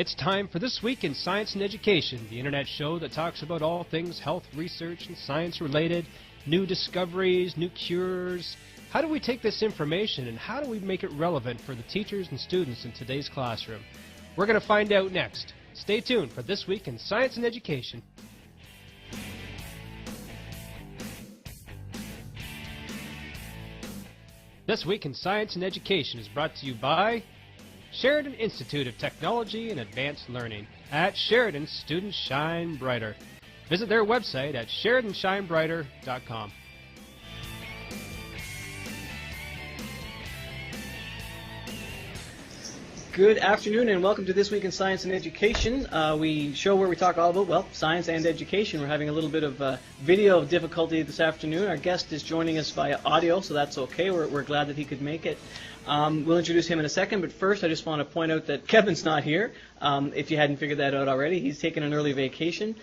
It's time for This Week in Science and Education, the internet show that talks about all things health research and science related, new discoveries, new cures. How do we take this information and how do we make it relevant for the teachers and students in today's classroom? We're going to find out next. Stay tuned for This Week in Science and Education. This Week in Science and Education is brought to you by Sheridan Institute of Technology and Advanced Learning. At Sheridan, students shine brighter. Visit their website at SheridanShineBrighter.com. Good afternoon and welcome to This Week in Science and Education. We show where we talk all about, well, science and education. We're having a little bit of video difficulty this afternoon. Our guest is joining us via audio, so that's okay. We're glad that he could make it. We'll introduce him in a second, but first I just want to point out that Kevin's not here. If you hadn't figured that out already, he's taken an early vacation.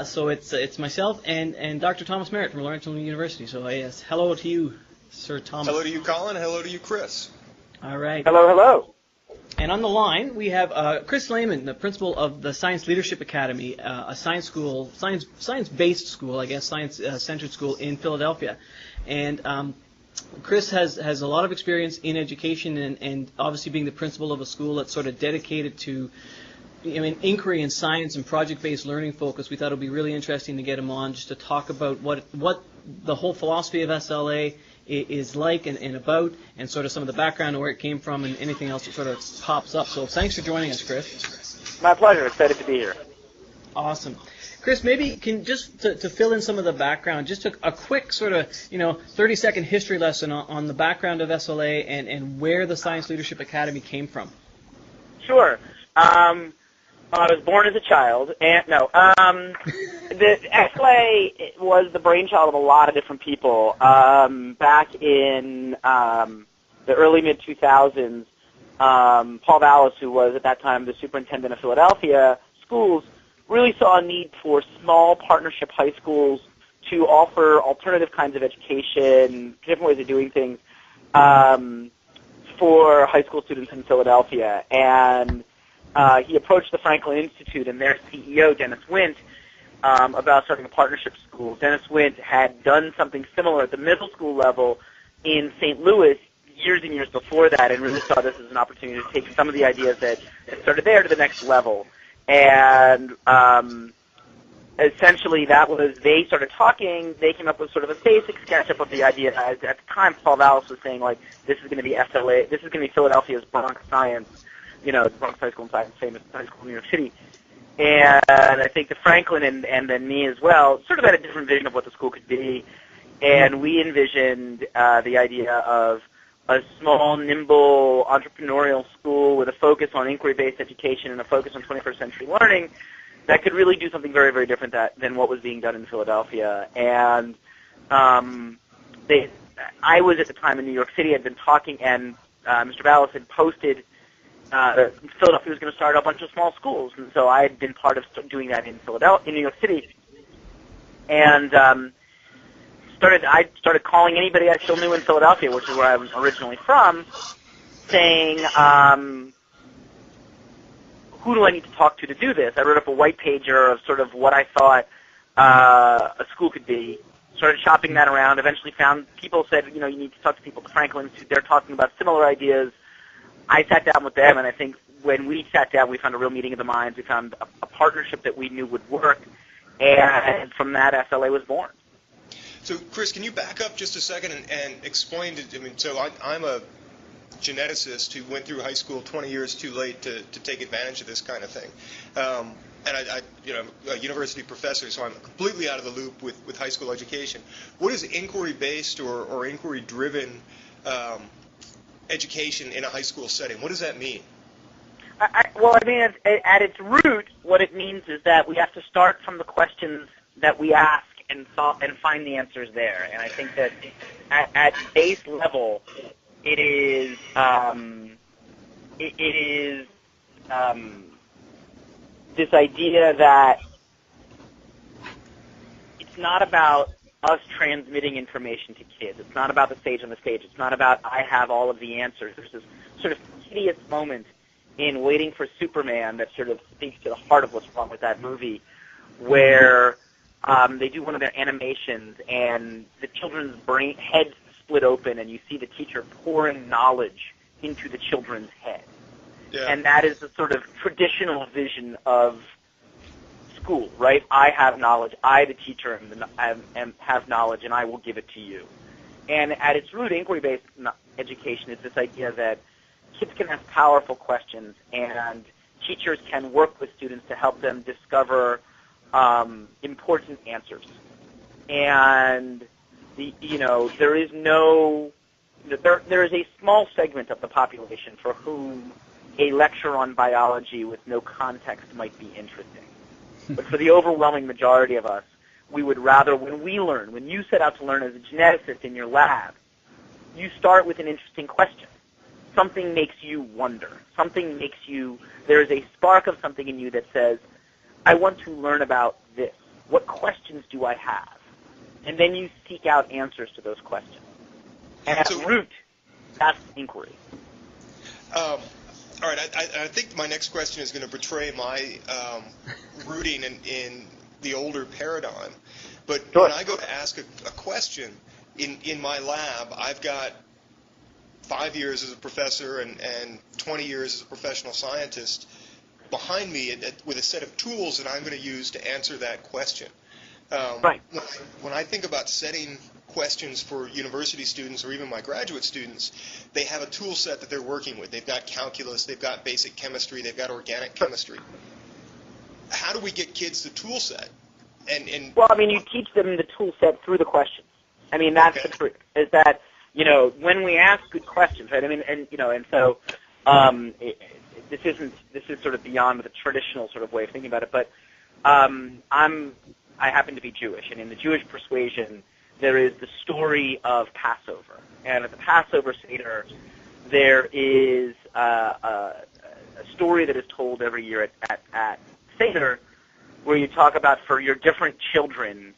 So it's myself and Dr. Thomas Merritt from Laurentian University. So yes, hello to you, Sir Thomas. Hello to you, Colin. Hello to you, Chris. All right. Hello, hello. And on the line, we have Chris Lehmann, the principal of the Science Leadership Academy, a science school, science-based school, I guess, science-centered school in Philadelphia. And Chris has a lot of experience in education and obviously being the principal of a school that's sort of dedicated to inquiry in science and project-based learning focus. We thought it would be really interesting to get him on just to talk about what the whole philosophy of SLA is like and about, and sort of some of the background and where it came from and anything else that sort of pops up. So thanks for joining us, Chris. My pleasure. Excited to be here. Awesome. Chris, maybe can just to fill in some of the background, just a quick sort of 30-second history lesson on the background of SLA and where the Science Leadership Academy came from. Sure. I was born as a child, and the SLA was the brainchild of a lot of different people. Back in the early mid-2000s, Paul Vallis, who was at that time the superintendent of Philadelphia schools, really saw a need for small partnership high schools to offer alternative kinds of education, different ways of doing things for high school students in Philadelphia. And he approached the Franklin Institute and their CEO, Dennis Wint, about starting a partnership school. Dennis Wint had done something similar at the middle school level in St. Louis years and years before that, and really saw this as an opportunity to take some of the ideas that started there to the next level. And essentially that was, they started talking, they came up with sort of a basic sketch-up of the idea. At the time, Paul Vallis was saying, like, this is going to be SLA, this is going to be Philadelphia's Bronx Science, the Bronx High School and Science, famous high school in New York City. And I think the Franklin and then me as well sort of had a different vision of what the school could be. And we envisioned the idea of a small, nimble, entrepreneurial school with a focus on inquiry-based education and a focus on 21st century learning that could really do something very, very different than what was being done in Philadelphia. And I was at the time in New York City. I'd been talking, and Mr. Vallis had posted Philadelphia was going to start a bunch of small schools, and so I had been part of doing that in New York City. And I started calling anybody I still knew in Philadelphia, which is where I'm originally from, saying, who do I need to talk to do this? I wrote up a white pager of sort of what I thought a school could be, started shopping that around, eventually found people said, you need to talk to people at the Franklin Institute. They're talking about similar ideas. I sat down with them, and I think when we sat down, we found a real meeting of the minds. We found a partnership that we knew would work, and from that, SLA was born. So, Chris, can you back up just a second and explain so I'm a geneticist who went through high school 20 years too late to take advantage of this kind of thing. And I'm a university professor, so I'm completely out of the loop with high school education. What is inquiry-based or inquiry-driven education in a high school setting? What does that mean? At its root, what it means is that we have to start from the questions that we ask and find the answers there. And I think that at base level, it is this idea that it's not about us transmitting information to kids. It's not about the sage on the stage. It's not about I have all of the answers. There's this sort of hideous moment in Waiting for Superman that sort of speaks to the heart of what's wrong with that movie, where they do one of their animations and the children's heads split open and you see the teacher pouring knowledge into the children's head. Yeah. And that is the sort of traditional vision of school, right? I have knowledge. I, the teacher, have knowledge, and I will give it to you. And at its root, inquiry-based education is this idea that kids can ask powerful questions, and teachers can work with students to help them discover important answers. And there is there is a small segment of the population for whom a lecture on biology with no context might be interesting. But for the overwhelming majority of us, we would rather, when you set out to learn as a geneticist in your lab, you start with an interesting question. Something makes you wonder. There is a spark of something in you that says, I want to learn about this. What questions do I have? And then you seek out answers to those questions. And at root, that's inquiry. All right, I think my next question is going to betray my rooting in the older paradigm. But sure. When I go to ask a question in my lab, I've got 5 years as a professor and 20 years as a professional scientist behind me with a set of tools that I'm going to use to answer that question. Right. When I think about setting questions for university students or even my graduate students, they have a tool set that they're working with. They've got calculus, they've got basic chemistry, they've got organic chemistry. How do we get kids the tool set? Well, you teach them the tool set through the questions. That's the truth. Is that when we ask good questions, right? This is sort of beyond the traditional sort of way of thinking about it. But I happen to be Jewish, and in the Jewish persuasion, there is the story of Passover. And at the Passover Seder, there is a story that is told every year at Seder where you talk about for your different children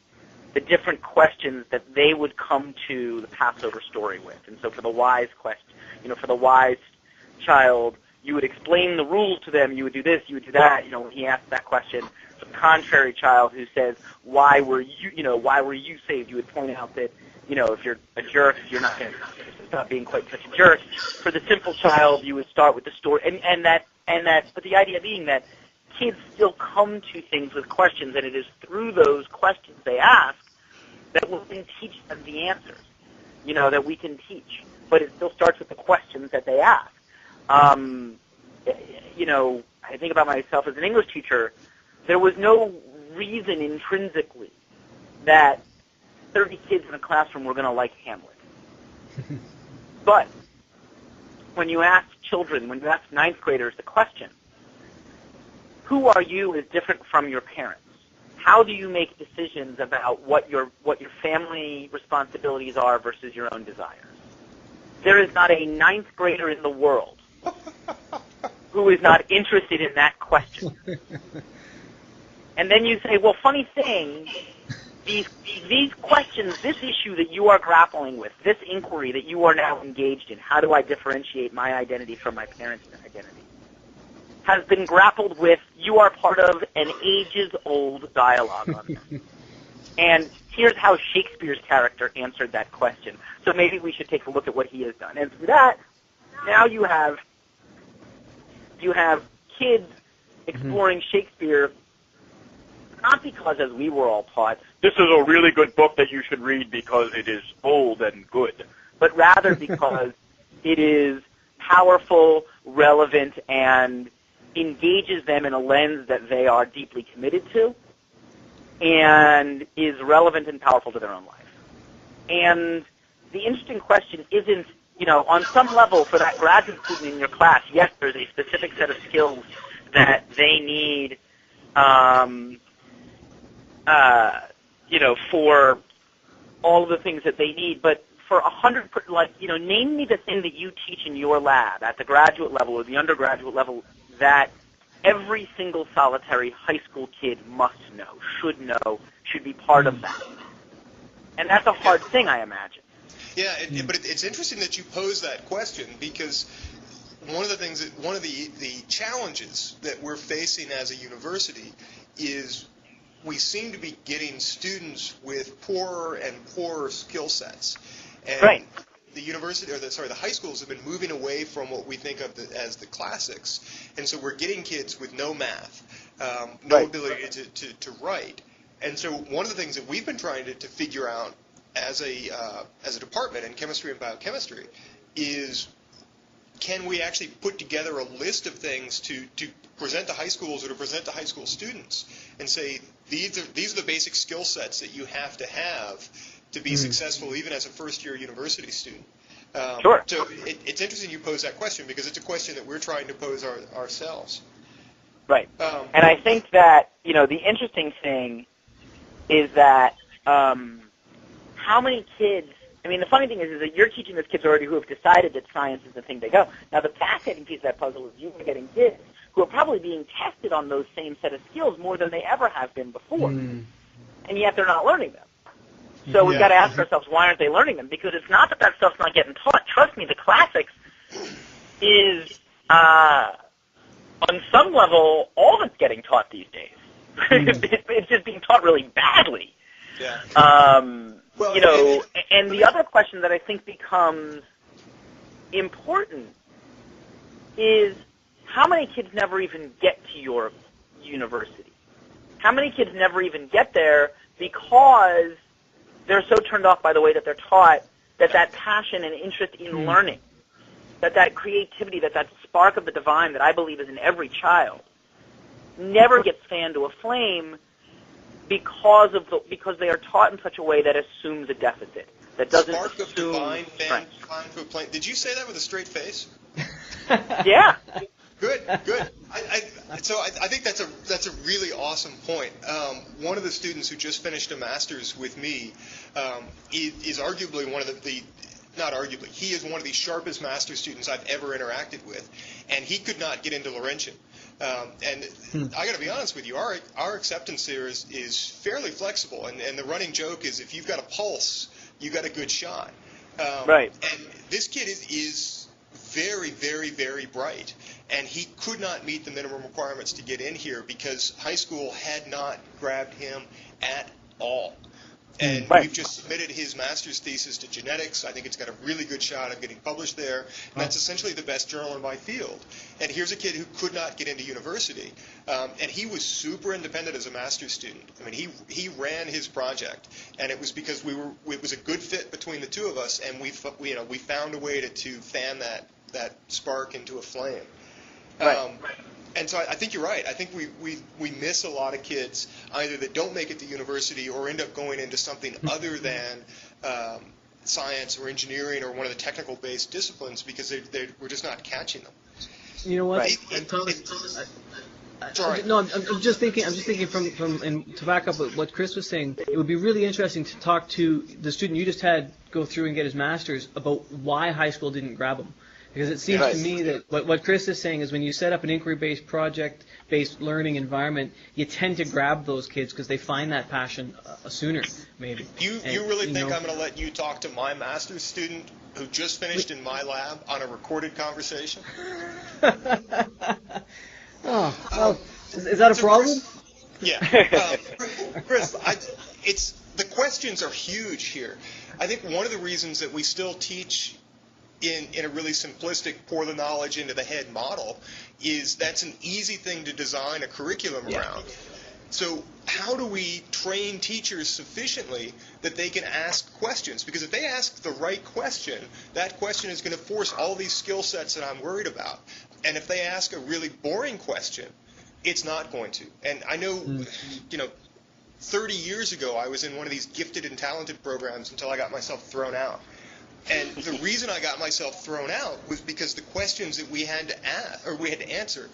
the different questions that they would come to the Passover story with. And so for the wise for the wise child, you would explain the rules to them. You would do this, you would do that. When he asked that question, the contrary child who says, why were you saved? You would point out that, if you're a jerk, you're not going to stop being quite such a jerk. For the simple child, you would start with the story, but the idea being that kids still come to things with questions, and it is through those questions they ask that we can teach them the answers, that we can teach. But it still starts with the questions that they ask. I think about myself as an English teacher. There was no reason intrinsically that 30 kids in a classroom were going to like Hamlet. But when you ask ninth graders the question, who are you as different from your parents? How do you make decisions about what your family responsibilities are versus your own desires? There is not a ninth grader in the world who is not interested in that question. And then you say, well, funny thing, these questions, this issue that you are grappling with, this inquiry that you are now engaged in, how do I differentiate my identity from my parents' identity, has been grappled with. You are part of an ages-old dialogue on this. And here's how Shakespeare's character answered that question. So maybe we should take a look at what he has done. And through that, now you have kids exploring Shakespeare, not because, as we were all taught, this is a really good book that you should read because it is old and good, but rather because it is powerful, relevant, and engages them in a lens that they are deeply committed to and is relevant and powerful to their own life. And the interesting question isn't, on some level for that graduate student in your class, yes, there's a specific set of skills that they need, for all of the things that they need, but for 100, name me the thing that you teach in your lab at the graduate level or the undergraduate level that every single solitary high school kid must know, should be part of that. And that's a hard thing, I imagine. Yeah, but it's interesting that you pose that question because one of the challenges that we're facing as a university is we seem to be getting students with poorer and poorer skill sets. And right. The university, the high schools have been moving away from what we think of as the classics, and so we're getting kids with no math, no right. ability to write. And so one of the things that we've been trying to figure out as a department in chemistry and biochemistry is, can we actually put together a list of things to present to high schools or to present to high school students and say, these are the basic skill sets that you have to be successful even as a first-year university student. Sure. So it's interesting you pose that question, because it's a question that we're trying to pose ourselves. Right. And I think that, the interesting thing is that how many kids, the funny thing is that you're teaching these kids already who have decided that science is the thing to go. Now, the fascinating piece of that puzzle is you are getting kids who are probably being tested on those same set of skills more than they ever have been before. And yet they're not learning them. So we've got to ask ourselves, why aren't they learning them? Because it's not that stuff's not getting taught. Trust me, the classics is, on some level, all that's getting taught these days. It's just being taught really badly. Yeah. And the other question that I think becomes important is, how many kids never even get to your university? How many kids never even get there because they're so turned off by the way that they're taught that passion and interest in learning, that creativity, that spark of the divine that I believe is in every child, never gets fanned to a flame because they are taught in such a way that assumes a deficit, that doesn't spark of assume divine strength. fanned to a flame. Did you say that with a straight face? Yeah. Good. So I think that's a really awesome point. One of the students who just finished a master's with me is arguably one of he is one of the sharpest master's students I've ever interacted with, and he could not get into Laurentian. And I got to be honest with you, our acceptance there is fairly flexible, and the running joke is, if you've got a pulse, you got a good shot. Right. And this kid is very, very, very bright, and he could not meet the minimum requirements to get in here because high school had not grabbed him at all. And we've just submitted his master's thesis to genetics. I think it's got a really good shot of getting published there. And that's essentially the best journal in my field. And here's a kid who could not get into university. And he was super independent as a master's student. He ran his project. And it was because it was a good fit between the two of us, and we found a way to fan that spark into a flame. And so I think you're right. I think we miss a lot of kids either that don't make it to university or end up going into something other than science or engineering or one of the technical-based disciplines because we're just not catching them. You know what? Right. Thomas, Sorry. No, I'm just thinking from and to back up what Chris was saying, it would be really interesting to talk to the student you just had go through and get his master's about why high school didn't grab him. Because it seems to me that what Chris is saying is when you set up an inquiry-based, project-based learning environment, you tend to grab those kids because they find that passion sooner, maybe. You really think I'm going to let you talk to my master's student who just finished in my lab on a recorded conversation? Is that a problem? Chris, the questions are huge here. I think one of the reasons that we still teach in a really simplistic pour the knowledge into the head model is that's an easy thing to design a curriculum around. So how do we train teachers sufficiently that they can ask questions? Because if they ask the right question, that question is going to force all these skill sets that I'm worried about. And if they ask a really boring question, it's not going to. And I know, 30 years ago I was in one of these gifted and talented programs until I got myself thrown out. And the reason I got myself thrown out was because the questions that we had to ask, or we had to answer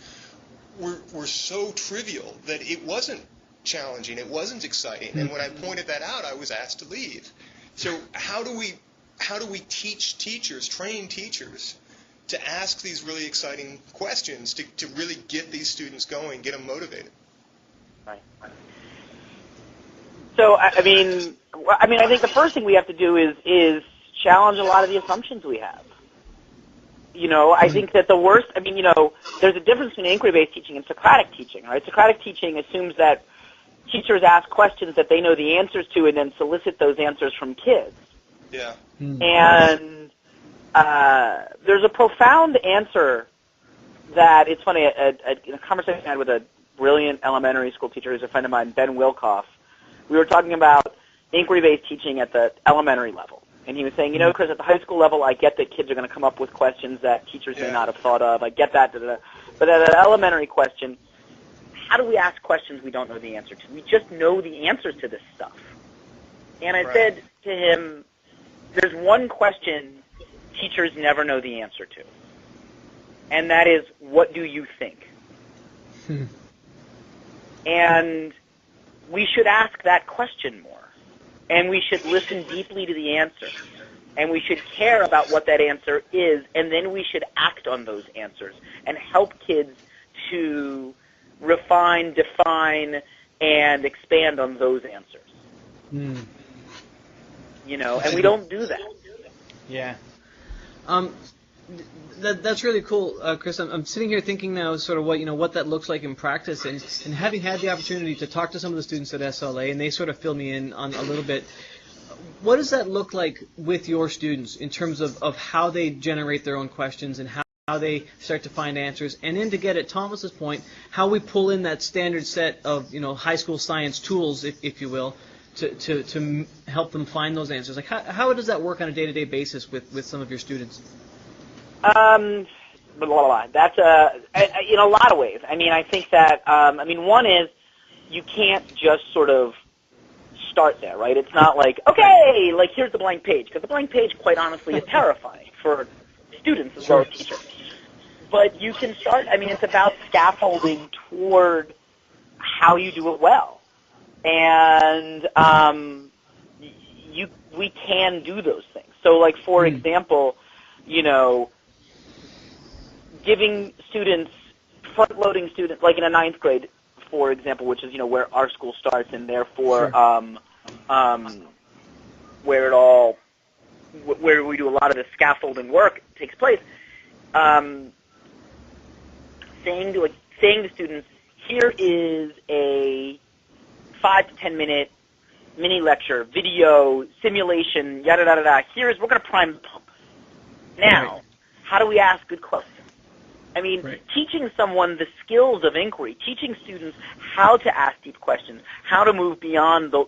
were so trivial that it wasn't challenging, it wasn't exciting. And when I pointed that out, I was asked to leave. So how do we teach teachers, train teachers to ask these really exciting questions to really get these students going, get them motivated? Right. So I think the first thing we have to do is challenge a lot of the assumptions we have. I think that the worst, there's a difference between inquiry-based teaching and Socratic teaching, right? Socratic teaching assumes that teachers ask questions that they know the answers to and then solicit those answers from kids. Yeah. And there's a profound answer that, it's funny, in a conversation I had with a brilliant elementary school teacher who's a friend of mine, Ben Wilkoff, we were talking about inquiry-based teaching at the elementary level. And he was saying, Chris, at the high school level, I get that kids are going to come up with questions that teachers may not have thought of. I get that. But at an elementary question, how do we ask questions we don't know the answer to? We just know the answers to this stuff. And I said to him, there's one question teachers never know the answer to. And that is, what do you think? And we should ask that question more. And we should listen deeply to the answer. And we should care about what that answer is, and then we should act on those answers and help kids to refine, define, and expand on those answers. And we don't do that. Yeah. That's really cool, Chris. I'm sitting here thinking now sort of what that looks like in practice, and having had the opportunity to talk to some of the students at SLA, and they sort of fill me in on a little bit. What does that look like with your students in terms of how they generate their own questions and how they start to find answers, and then to get at Thomas's point, how we pull in that standard set of high school science tools, if you will, to help them find those answers? Like how does that work on a day-to-day basis with some of your students? That's in a lot of ways. I think that one is you can't just sort of start there, right? It's not like, okay, like here's the blank page, because the blank page, quite honestly, is terrifying for students as well as teachers. But you can start. It's about scaffolding toward how you do it well, and we can do those things. So, like for example, giving students, front-loading students, like in a ninth grade, for example, which is, where our school starts, and therefore where we do a lot of the scaffolding work takes place, saying to students, here is a 5 to 10 minute mini lecture, video, simulation, yada, yada, yada. We're going to prime the pump. Now, how do we ask good questions? Teaching someone the skills of inquiry, teaching students how to ask deep questions, how to move beyond the,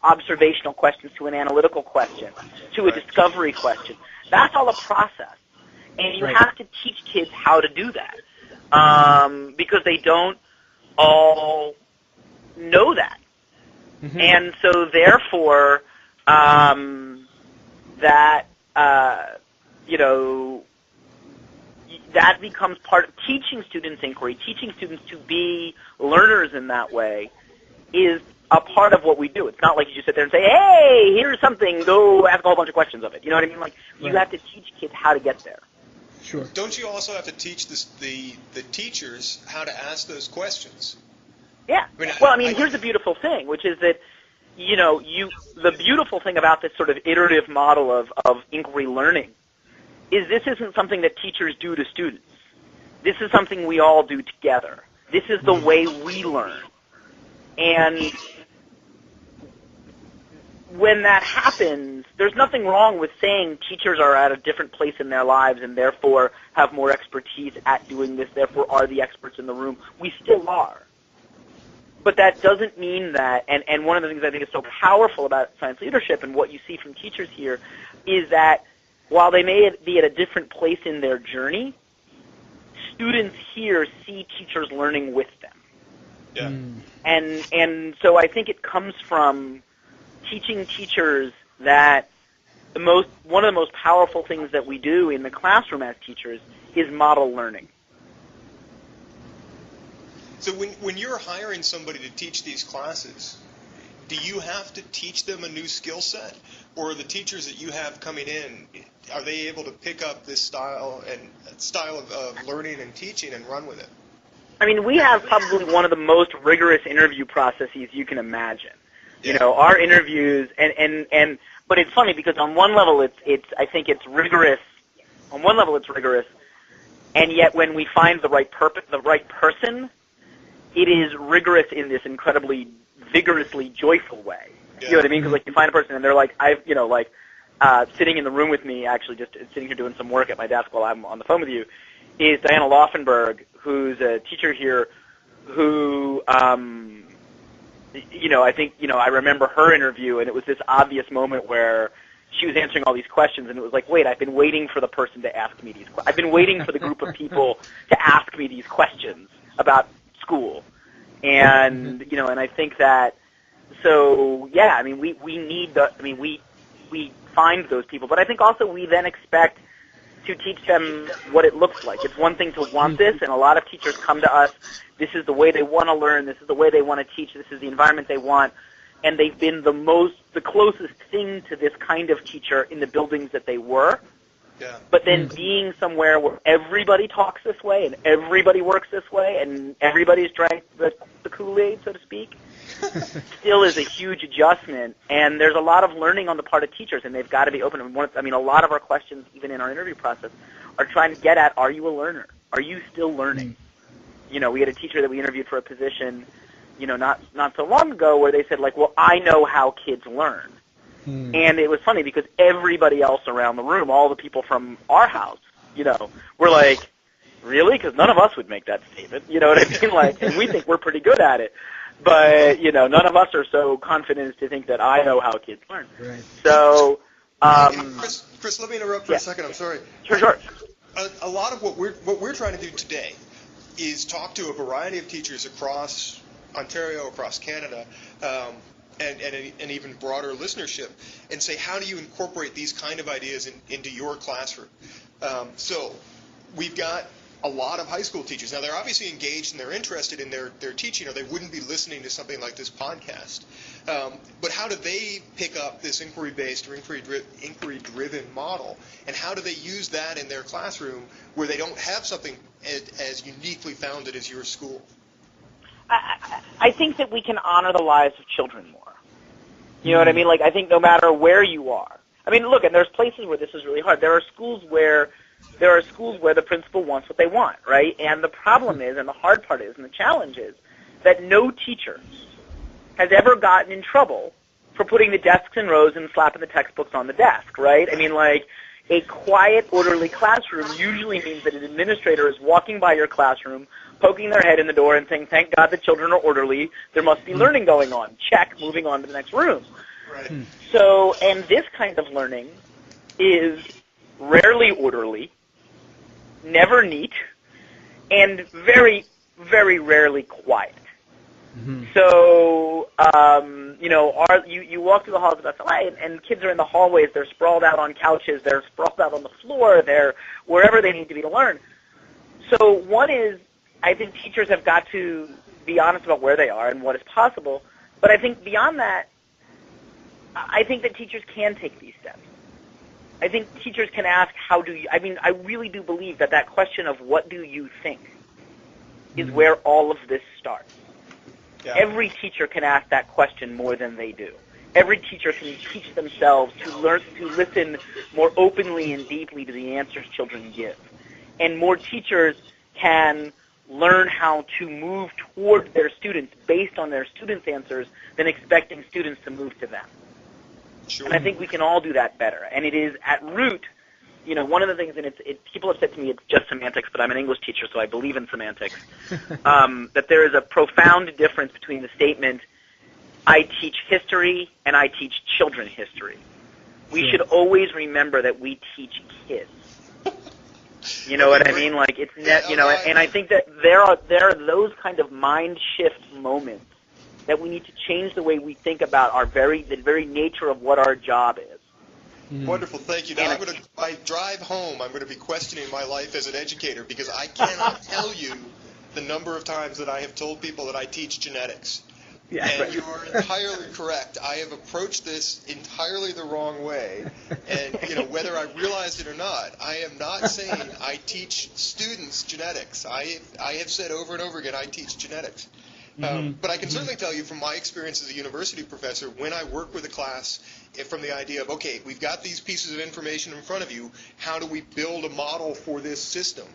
observational questions to an analytical question, to a discovery question. That's all a process. And you have to teach kids how to do that, because they don't all know that. And so therefore, that becomes part of teaching students inquiry, teaching students to be learners in that way is a part of what we do. It's not like you just sit there and say, hey, here's something, go ask a whole bunch of questions of it. You know what I mean? Like, you have to teach kids how to get there. Sure. Don't you also have to teach the teachers how to ask those questions? Yeah. Here's the beautiful thing, which is that, the beautiful thing about this sort of iterative model of inquiry learning is this isn't something that teachers do to students. This is something we all do together. This is the way we learn. And when that happens, there's nothing wrong with saying teachers are at a different place in their lives and therefore have more expertise at doing this, therefore are the experts in the room. We still are. But that doesn't mean that, and one of the things I think is so powerful about science leadership and what you see from teachers here is that while they may be at a different place in their journey, students here see teachers learning with them. Yeah. And so I think it comes from teaching teachers that one of the most powerful things that we do in the classroom as teachers is model learning. So when you're hiring somebody to teach these classes, do you have to teach them a new skill set? Or the teachers that you have coming in, are they able to pick up this style of learning and teaching and run with it? We have probably one of the most rigorous interview processes you can imagine. Yeah. Our interviews, but it's funny because on one level I think it's rigorous on one level it's rigorous, and yet when we find the right person, it is rigorous in this incredibly vigorously joyful way. You know what I mean? Because like you find a person and they're like, sitting in the room with me, actually just sitting here doing some work at my desk while I'm on the phone with you, is Diana Laufenberg, who's a teacher here, who, I think, I remember her interview, and it was this obvious moment where she was answering all these questions, and it was like, wait, I've been waiting for the person to ask me these questions. I've been waiting for the group of people to ask me these questions about school. And, and I think that, so, yeah, I mean, we need we find those people, but I think also we then expect to teach them what it looks like. It's one thing to want this, and a lot of teachers come to us, this is the way they want to learn, this is the way they want to teach, this is the environment they want, and they've been the closest thing to this kind of teacher in the buildings that they were. Yeah. But then being somewhere where everybody talks this way and everybody works this way and everybody's drank the Kool-Aid, so to speak, still is a huge adjustment. And there's a lot of learning on the part of teachers, and they've got to be open. I mean, a lot of our questions, even in our interview process, are trying to get at, are you a learner? Are you still learning? We had a teacher that we interviewed for a position, not so long ago, where they said, like, well, I know how kids learn. And it was funny because everybody else around the room, all the people from our house, were like, really? Because none of us would make that statement. You know what I mean? Like, and we think we're pretty good at it. But, none of us are so confident as to think that I know how kids learn. Right. So, Chris, let me interrupt for a second. I'm sorry. Sure. A lot of what we're trying to do today is talk to a variety of teachers across Ontario, across Canada, and an even broader listenership, and say, how do you incorporate these kind of ideas into your classroom? So we've got a lot of high school teachers. Now, they're obviously engaged and they're interested in their teaching, or they wouldn't be listening to something like this podcast. But how do they pick up this inquiry-based or inquiry-driven model, and how do they use that in their classroom where they don't have something as uniquely founded as your school? I think that we can honor the lives of children more. You know what I mean? Like, I think no matter where you are. I mean, look, and there's places where this is really hard. There are schools where the principal wants what they want, right? And the problem is, and the hard part is, and the challenge is, that no teacher has ever gotten in trouble for putting the desks in rows and slapping the textbooks on the desk, right? I mean, like, a quiet, orderly classroom usually means that an administrator is walking by your classroom, poking their head in the door and saying, thank God the children are orderly, there must be learning going on. Check, moving on to the next room. Right. So, and this kind of learning is rarely orderly, never neat, and very, very rarely quiet. So, you walk through the halls of SLA, and kids are in the hallways, they're sprawled out on couches, they're sprawled out on the floor, they're wherever they need to be to learn. So one is, I think teachers have got to be honest about where they are and what is possible, but I think beyond that, I think that teachers can take these steps. I think teachers can ask, I really do believe that question of what do you think is where all of this starts. Yeah. Every teacher can ask that question more than they do. Every teacher can teach themselves to learn to listen more openly and deeply to the answers children give. And more teachers can learn how to move toward their students based on their students' answers than expecting students to move to them. Sure. And I think we can all do that better. And it is at root, one of the things, and people have said to me it's just semantics, but I'm an English teacher, so I believe in semantics, that there is a profound difference between the statement, I teach history and I teach children history. We should always remember that we teach kids. You know what I mean? Like, it's and I think that there are those kind of mind shift moments that we need to change the way we think about the very nature of what our job is. Wonderful, thank you. Now, I drive home, I'm going to be questioning my life as an educator, because I cannot tell you the number of times that I have told people that I teach genetics. Yeah, and you are entirely correct. I have approached this entirely the wrong way, and whether I realized it or not, I am not saying I teach students genetics. I have said over and over again I teach genetics. But I can certainly tell you from my experience as a university professor, when I work with a class, from the idea of, okay, we've got these pieces of information in front of you, how do we build a model for this system?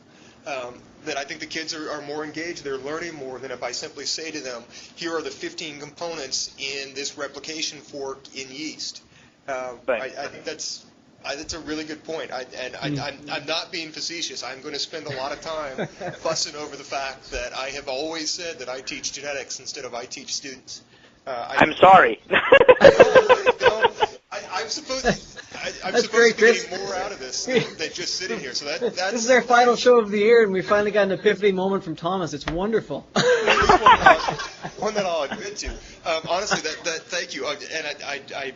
That I think the kids are more engaged, they're learning more than if I simply say to them, here are the 15 components in this replication fork in yeast. I think that's a really good point. I'm not being facetious. I'm going to spend a lot of time fussing over the fact that I have always said that I teach genetics instead of I teach students. I'm sorry. I'm supposed to be getting more out of this than just sitting here. So that's this is our final show of the year, and we finally got an epiphany moment from Thomas. It's wonderful. One that I'll admit to. Honestly, thank you. And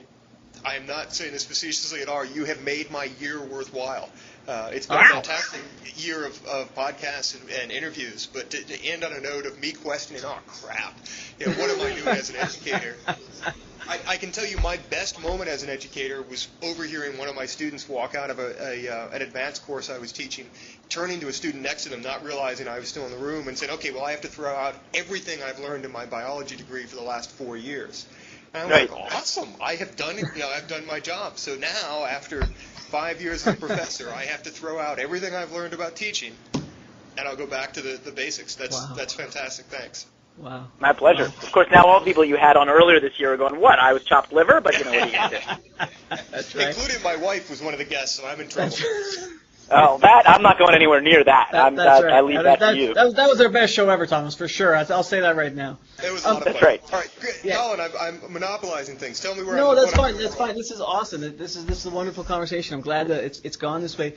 I am not saying this facetiously at all. You have made my year worthwhile. It's been a fantastic year of podcasts and interviews, but to end on a note of me questioning, oh, crap, what am I doing as an educator? I can tell you my best moment as an educator was overhearing one of my students walk out of an advanced course I was teaching, turning to a student next to them, not realizing I was still in the room, and saying, okay, well, I have to throw out everything I've learned in my biology degree for the last 4 years. And I'm like, awesome, I have done it, I've done my job. So now, after 5 years as a professor, I have to throw out everything I've learned about teaching, and I'll go back to the basics. That's fantastic, thanks. Wow. My pleasure. Wow. Of course, now all the people you had on earlier this year are going, what? I was chopped liver, but what are you going to do? That's right. Including my wife was one of the guests, so I'm in trouble. Oh, I'm not going anywhere near that. That's right. I leave that to you. That was our best show ever, Thomas, for sure. I'll say that right now. It was a lot of fun. That's right. All right, good. Yeah. Colin, I'm monopolizing things. Tell me where. No, that's fine. That's fine. This is awesome. This is a wonderful conversation. I'm glad that it's gone this way.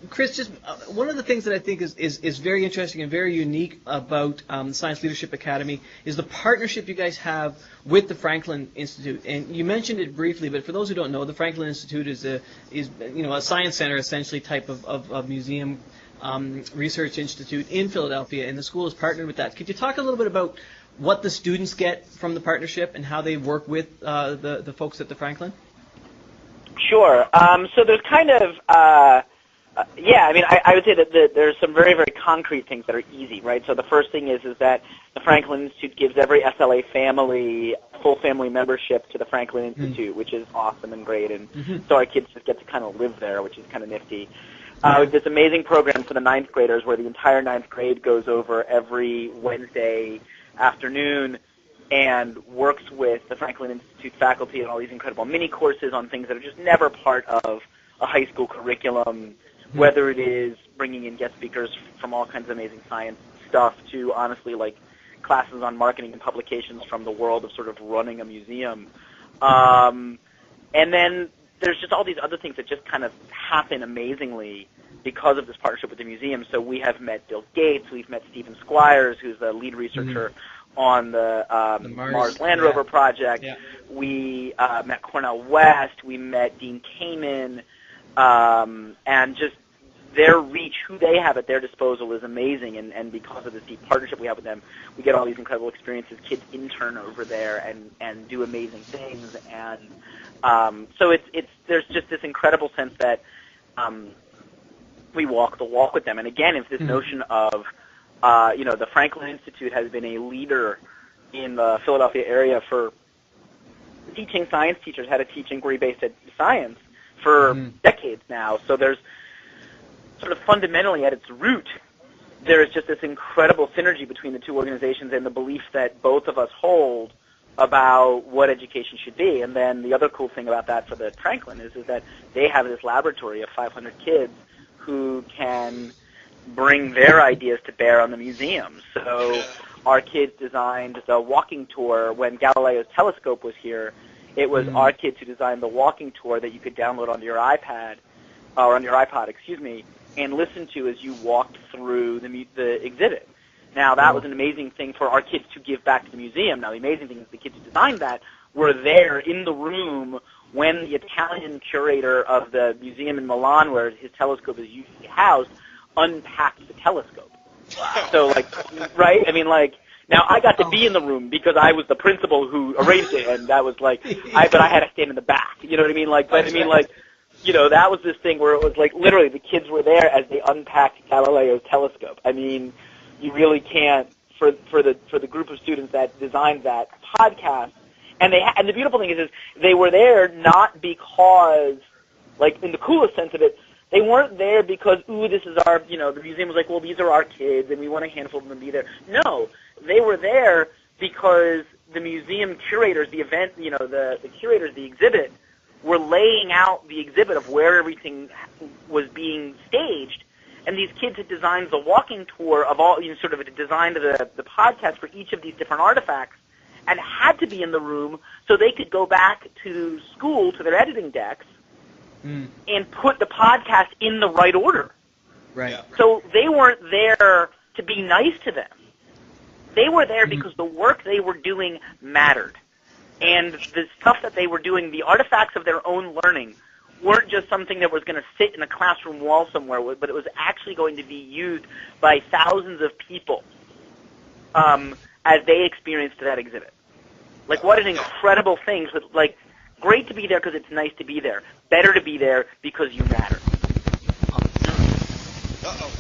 Chris, just one of the things that I think is very interesting and very unique about the Science Leadership Academy is the partnership you guys have with the Franklin Institute. And you mentioned it briefly, but for those who don't know, the Franklin Institute is a science center essentially type of museum research institute in Philadelphia, and the school is partnered with that. Could you talk a little bit about what the students get from the partnership and how they work with the folks at the Franklin? Sure. So there's kind of, I would say that there's some very, very concrete things that are easy, right? So the first thing is that the Franklin Institute gives every SLA family full family membership to the Franklin Institute, which is awesome and great, and so our kids just get to kind of live there, which is kind of nifty. This amazing program for the 9th graders where the entire 9th grade goes over every Wednesday afternoon and works with the Franklin Institute faculty on all these incredible mini courses on things that are just never part of a high school curriculum, whether it is bringing in guest speakers from all kinds of amazing science stuff to honestly like classes on marketing and publications from the world of sort of running a museum. And then there's just all these other things that just kind of happen amazingly because of this partnership with the museum. So we have met Bill Gates, we've met Stephen Squires, who's the lead researcher on the Mars Land Rover project. Yeah. We met Cornel West, we met Dean Kamen, and just their reach, who they have at their disposal is amazing, and because of this deep partnership we have with them, we get all these incredible experiences. Kids intern over there and do amazing things, and so there's just this incredible sense that we walk the walk with them. And again, it's this notion of, the Franklin Institute has been a leader in the Philadelphia area for teaching science teachers how to teach inquiry-based science for decades now. So there's sort of fundamentally at its root, there is just this incredible synergy between the two organizations and the belief that both of us hold about what education should be. And then the other cool thing about that for the Franklin is that they have this laboratory of 500 kids who can bring their ideas to bear on the museum. So our kids designed the walking tour when Galileo's telescope was here. It was our kids who designed the walking tour that you could download onto your iPad, or on your iPod, and listen to as you walked through the exhibit. Now, that was an amazing thing for our kids to give back to the museum. Now, the amazing thing is the kids who designed that were there in the room when the Italian curator of the museum in Milan, where his telescope is usually housed, unpacked the telescope. So, right? I mean, now I got to be in the room because I was the principal who arranged it, and that was but I had to stand in the back. You know what I mean? That was this thing where it was literally the kids were there as they unpacked Galileo's telescope. I mean, you really can't for the group of students that designed that podcast. And the beautiful thing is they were there not because, like, in the coolest sense of it, they weren't there because, ooh, this is our, the museum was like, well, these are our kids and we want a handful of them to be there. No, they were there because the museum curators, the event, the curators of the exhibit were laying out the exhibit of where everything was being staged. And these kids had designed the walking tour of all, sort of designed the podcast for each of these different artifacts, and had to be in the room so they could go back to school, to their editing decks, and put the podcast in the right order. Right. So they weren't there to be nice to them. They were there because the work they were doing mattered. And the stuff that they were doing, the artifacts of their own learning, weren't just something that was going to sit in a classroom wall somewhere, but it was actually going to be used by thousands of people as they experienced that exhibit. Like, what an incredible thing. So, like, great to be there because it's nice to be there. Better to be there because you matter. Uh-oh.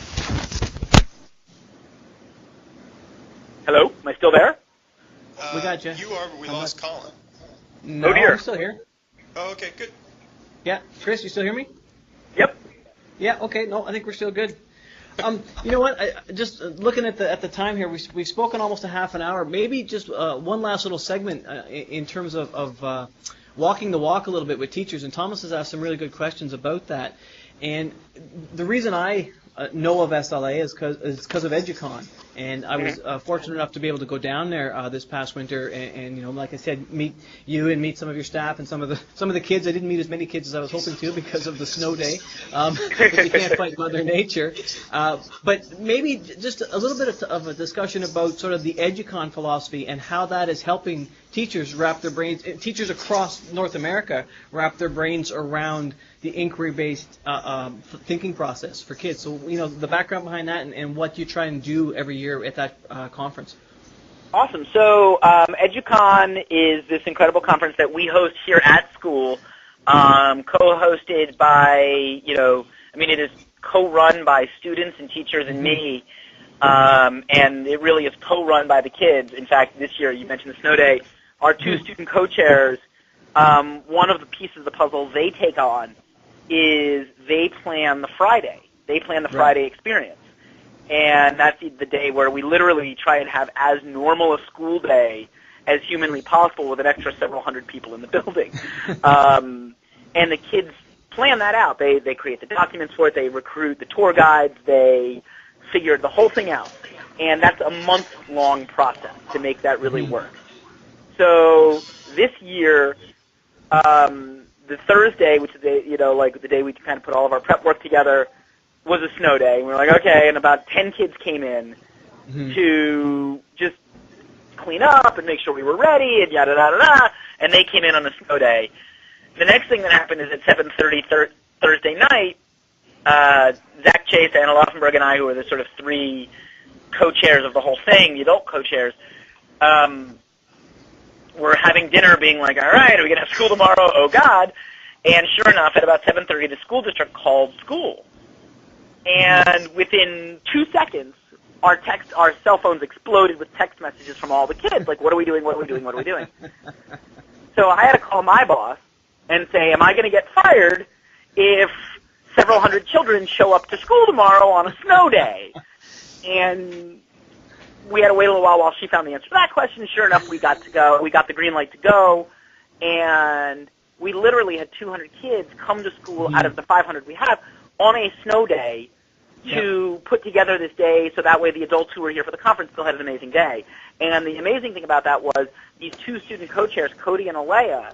Hello? Am I still there? We got you. You are, but we lost Colin. No, Oh, dear. I'm still here. Oh, okay, good. Yeah. Chris, you still hear me? Yep. Yeah, okay. No, I think we're still good. You know what? Just looking at the time here, we've spoken almost a half an hour. Maybe just one last little segment in terms of walking the walk a little bit with teachers. And Thomas has asked some really good questions about that. And the reason I know of SLA is because of EduCon. And I was fortunate enough to be able to go down there this past winter, and like I said, meet you and meet some of your staff and some of the kids. I didn't meet as many kids as I was hoping to because of the snow day, but you can't fight Mother Nature. But maybe just a little bit of a discussion about sort of the EduCon philosophy and how that is helping teachers wrap their brains, teachers across North America wrap their brains around the inquiry-based thinking process for kids. So, the background behind that and what you try and do every year at that conference. Awesome. So EduCon is this incredible conference that we host here at school, co-hosted by, it is co-run by students and teachers and me, and it really is co-run by the kids. In fact, this year, you mentioned the snow day, our two student co-chairs, one of the pieces of the puzzle they take on is they plan the Friday. They plan the Friday experience. And that's the day where we literally try and have as normal a school day as humanly possible with an extra several hundred people in the building. And the kids plan that out. They create the documents for it. They recruit the tour guides. They figure the whole thing out. And that's a month-long process to make that really work. So this year, the Thursday, which is the day we kind of put all of our prep work together, was a snow day. And we were like, okay, and about 10 kids came in to just clean up and make sure we were ready and yada, yada, yada, and they came in on a snow day. The next thing that happened is at 7:30 Thursday night, Zach Chase, Anna Laufenberg, and I, who are the sort of three co-chairs of the whole thing, the adult co-chairs, were having dinner being like, all right, are we going to have school tomorrow? Oh, God. And sure enough, at about 7:30, the school district called school. And within 2 seconds, our cell phones exploded with text messages from all the kids, like, what are we doing, what are we doing, what are we doing? So I had to call my boss and say, am I going to get fired if several hundred children show up to school tomorrow on a snow day? And we had to wait a little while she found the answer to that question. Sure enough, we got to go. We got the green light to go, and we literally had 200 kids come to school out of the 500 we have on a snow day to put together this day so that way the adults who were here for the conference still had an amazing day. And the amazing thing about that was these two student co-chairs, Cody and Alea,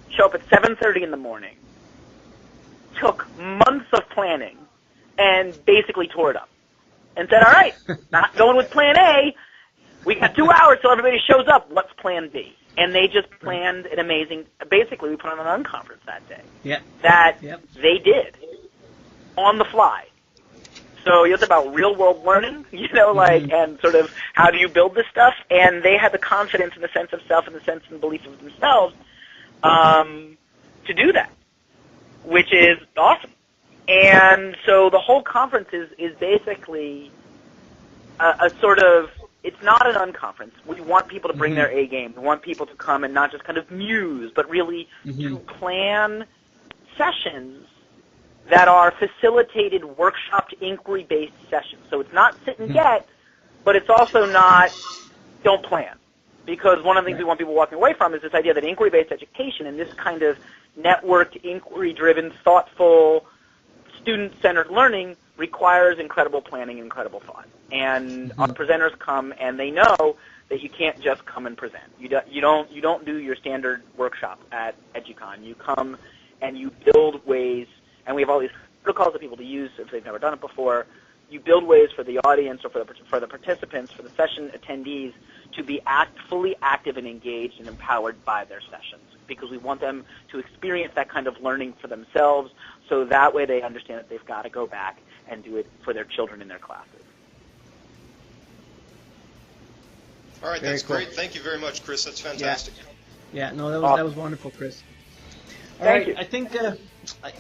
show up at 7:30 in the morning, took months of planning, and basically tore it up. And said, all right, not going with plan A. We got 2 hours till everybody shows up. What's plan B? And they just planned an amazing, basically we put on an unconference that day. That they did on the fly. So it's about real-world learning, and sort of how do you build this stuff. And they had the confidence and the sense of self and the sense and belief of themselves to do that, which is awesome. And so the whole conference is basically a sort of it's not an unconference. We want people to bring their A game. We want people to come and not just kind of muse, but really to plan sessions that are facilitated, workshopped, inquiry-based sessions. So it's not sit and get, but it's also not don't plan. Because one of the things we want people walking away from is this idea that inquiry-based education and this kind of networked, inquiry-driven, thoughtful, student-centered learning requires incredible planning and incredible thought. And our presenters come and they know that you can't just come and present. You don't do your standard workshop at EduCon. You come and you build ways, and we have all these protocols that people to use if they've never done it before. You build ways for the audience or for the participants, for the session attendees, to be fully active and engaged and empowered by their sessions, because we want them to experience that kind of learning for themselves, so that way they understand that they've got to go back and do it for their children in their classes. All right, that's great. Thank you very much, Chris. That's fantastic. Yeah, no, that was wonderful, Chris. All Thank right, you. I think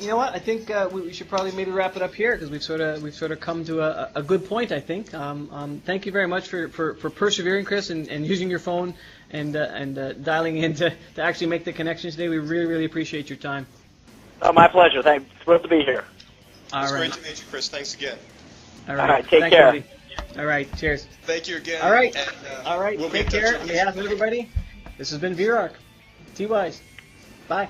you know what? I think we should probably maybe wrap it up here, because we've sort of come to a good point, I think. Thank you very much for persevering, Chris, and using your phone and dialing in to actually make the connections today. We really, really appreciate your time. Oh, my pleasure. Thanks. It's supposed to be here. It's great to meet you, Chris. Thanks again. All right. All right, take care. Everybody. All right, cheers. Thank you again. All right. And, All right. We'll Take care. On behalf of everybody, this has been VRARC. T-WiSE. Bye.